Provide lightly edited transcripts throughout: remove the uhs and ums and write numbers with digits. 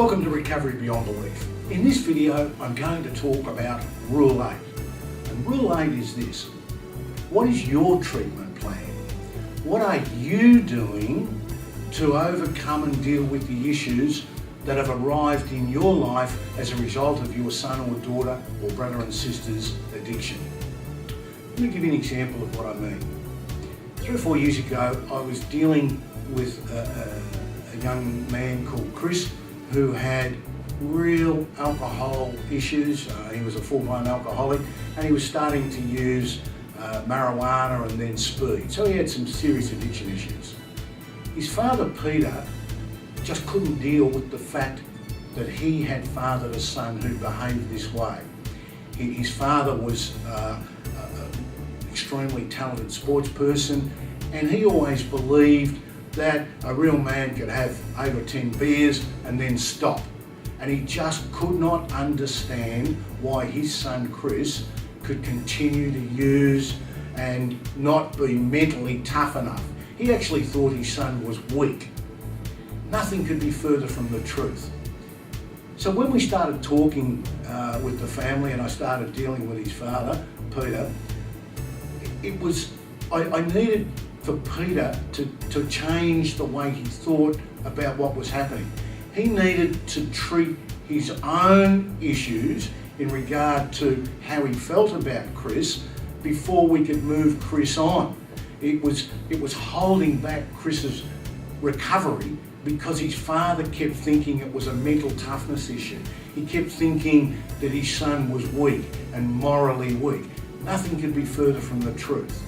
Welcome to Recovery Beyond Belief. In this video, I'm going to talk about Rule 8. And Rule 8 is this. What is your treatment plan? What are you doing to overcome and deal with the issues that have arrived in your life as a result of your son or daughter or brother and sister's addiction? Let me give you an example of what I mean. 3 or 4 years ago, I was dealing with a young man called Chris who had real alcohol issues. He was a full-blown alcoholic and he was starting to use marijuana and then speed. So he had some serious addiction issues. His father, Peter, just couldn't deal with the fact that he had fathered a son who behaved this way. His father was an extremely talented sports person, and he always believed that a real man could have 8 or 10 beers and then stop. And he just could not understand why his son Chris could continue to use and not be mentally tough enough. He actually thought his son was weak. Nothing could be further from the truth. So when we started talking with the family and I started dealing with his father, Peter, I needed for Peter to change the way he thought about what was happening. He needed to treat his own issues in regard to how he felt about Chris before we could move Chris on. It was holding back Chris's recovery because his father kept thinking it was a mental toughness issue. He kept thinking that his son was weak and morally weak. Nothing could be further from the truth.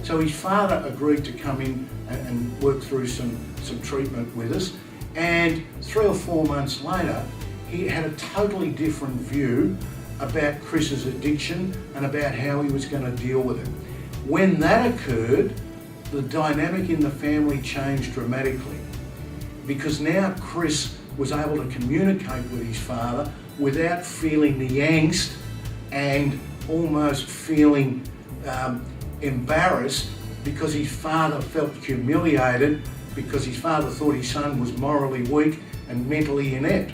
So his father agreed to come in and work through some treatment with us, and 3 or 4 months later he had a totally different view about Chris's addiction and about how he was going to deal with it. When that occurred, the dynamic in the family changed dramatically, because now Chris was able to communicate with his father without feeling the angst and almost feeling embarrassed because his father felt humiliated because his father thought his son was morally weak and mentally inept,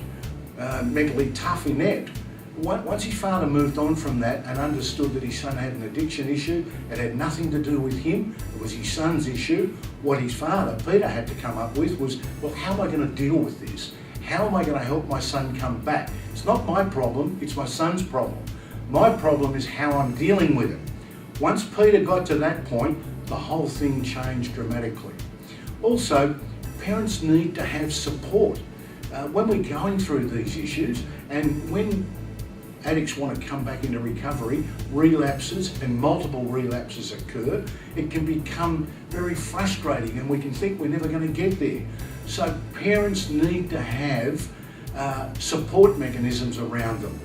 mentally tough inept. Once his father moved on from that and understood that his son had an addiction issue, it had nothing to do with him, it was his son's issue. What his father, Peter, had to come up with was, well, how am I going to deal with this? How am I going to help my son come back? It's not my problem, it's my son's problem. My problem is how I'm dealing with it. Once Peter got to that point, the whole thing changed dramatically. Also, parents need to have support. When we're going through these issues and when addicts want to come back into recovery, relapses and multiple relapses occur, it can become very frustrating and we can think we're never going to get there. So parents need to have support mechanisms around them.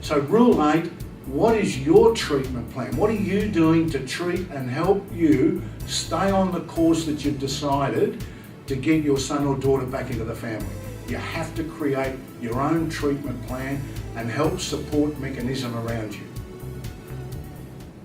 So Rule 8, what is your treatment plan? What are you doing to treat and help you stay on the course that you've decided to get your son or daughter back into the family? You have to create your own treatment plan and help support mechanism around you.